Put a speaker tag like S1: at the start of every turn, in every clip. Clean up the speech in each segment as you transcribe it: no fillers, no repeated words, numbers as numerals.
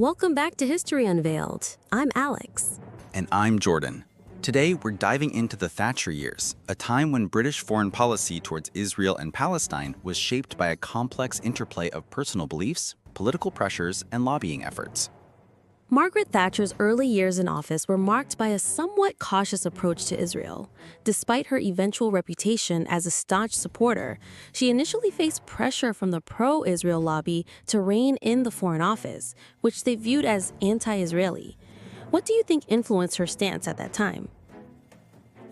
S1: Welcome back to History Unveiled. I'm Alex.
S2: And I'm Jordan. Today, we're diving into the Thatcher years, a time when British foreign policy towards Israel and Palestine was shaped by a complex interplay of personal beliefs, political pressures, and lobbying efforts.
S1: Margaret Thatcher's early years in office were marked by a somewhat cautious approach to Israel. Despite her eventual reputation as a staunch supporter, she initially faced pressure from the pro-Israel lobby to rein in the Foreign Office, which they viewed as anti-Israeli. What do you think influenced her stance at that time?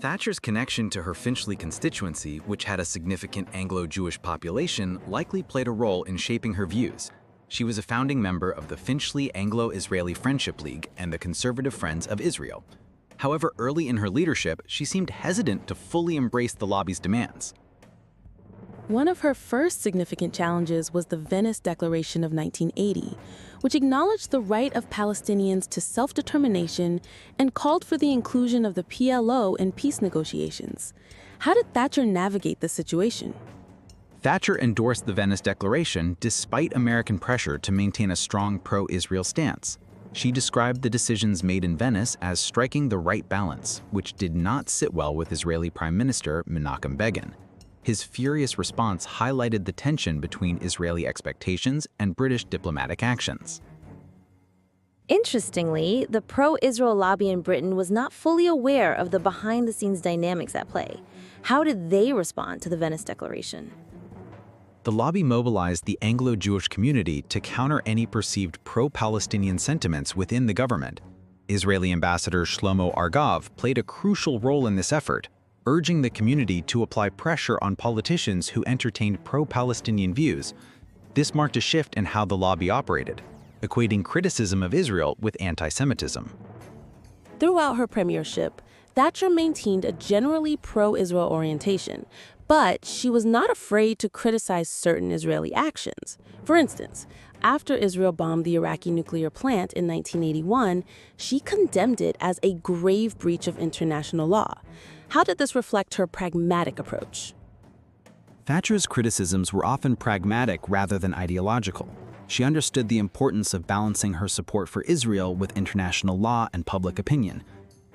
S2: Thatcher's connection to her Finchley constituency, which had a significant Anglo-Jewish population, likely played a role in shaping her views. She was a founding member of the Finchley Anglo-Israeli Friendship League and the Conservative Friends of Israel. However, early in her leadership, she seemed hesitant to fully embrace the lobby's demands.
S3: One of her first significant challenges was the Venice Declaration of 1980, which acknowledged the right of Palestinians to self-determination and called for the inclusion of the PLO in peace negotiations. How did Thatcher navigate this situation?
S2: Thatcher endorsed the Venice Declaration despite American pressure to maintain a strong pro-Israel stance. She described the decisions made in Venice as striking the right balance, which did not sit well with Israeli Prime Minister Menachem Begin. His furious response highlighted the tension between Israeli expectations and British diplomatic actions.
S4: Interestingly, the pro-Israel lobby in Britain was not fully aware of the behind-the-scenes dynamics at play. How did they respond to the Venice Declaration?
S2: The lobby mobilized the Anglo-Jewish community to counter any perceived pro-Palestinian sentiments within the government. Israeli Ambassador Shlomo Argov played a crucial role in this effort, urging the community to apply pressure on politicians who entertained pro-Palestinian views. This marked a shift in how the lobby operated, equating criticism of Israel with anti-Semitism.
S3: Throughout her premiership, Thatcher maintained a generally pro-Israel orientation, but she was not afraid to criticize certain Israeli actions. For instance, after Israel bombed the Iraqi nuclear plant in 1981, she condemned it as a grave breach of international law. How did this reflect her pragmatic approach?
S2: Thatcher's criticisms were often pragmatic rather than ideological. She understood the importance of balancing her support for Israel with international law and public opinion.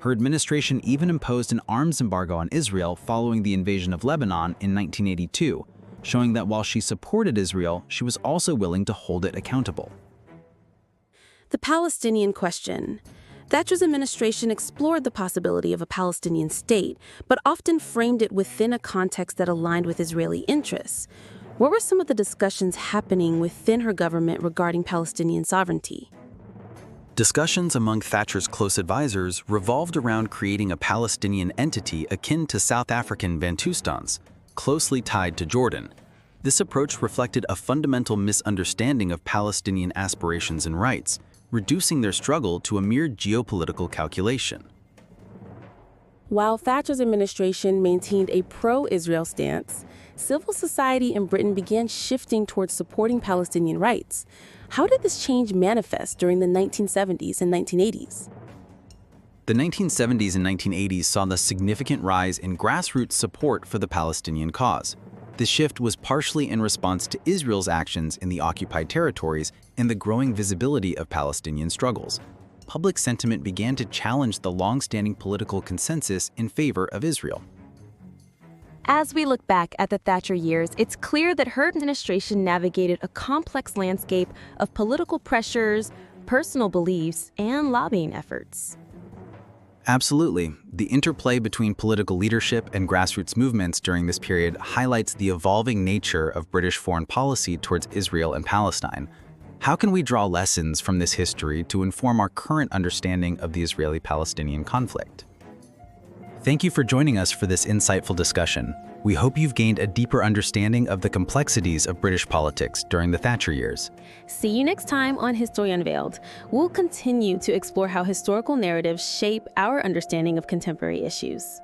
S2: Her administration even imposed an arms embargo on Israel following the invasion of Lebanon in 1982, showing that while she supported Israel, she was also willing to hold it accountable.
S3: The Palestinian question. Thatcher's administration explored the possibility of a Palestinian state, but often framed it within a context that aligned with Israeli interests. What were some of the discussions happening within her government regarding Palestinian sovereignty?
S2: Discussions among Thatcher's close advisors revolved around creating a Palestinian entity akin to South African Bantustans, closely tied to Jordan. This approach reflected a fundamental misunderstanding of Palestinian aspirations and rights, reducing their struggle to a mere geopolitical calculation.
S3: While Thatcher's administration maintained a pro-Israel stance, civil society in Britain began shifting towards supporting Palestinian rights. How did this change manifest during the 1970s and 1980s?
S2: The 1970s and 1980s saw the significant rise in grassroots support for the Palestinian cause. This shift was partially in response to Israel's actions in the occupied territories and the growing visibility of Palestinian struggles. Public sentiment began to challenge the long-standing political consensus in favor of Israel.
S4: As we look back at the Thatcher years, it's clear that her administration navigated a complex landscape of political pressures, personal beliefs, and lobbying efforts.
S2: Absolutely. The interplay between political leadership and grassroots movements during this period highlights the evolving nature of British foreign policy towards Israel and Palestine. How can we draw lessons from this history to inform our current understanding of the Israeli-Palestinian conflict? Thank you for joining us for this insightful discussion. We hope you've gained a deeper understanding of the complexities of British politics during the Thatcher years.
S3: See you next time on History Unveiled. We'll continue to explore how historical narratives shape our understanding of contemporary issues.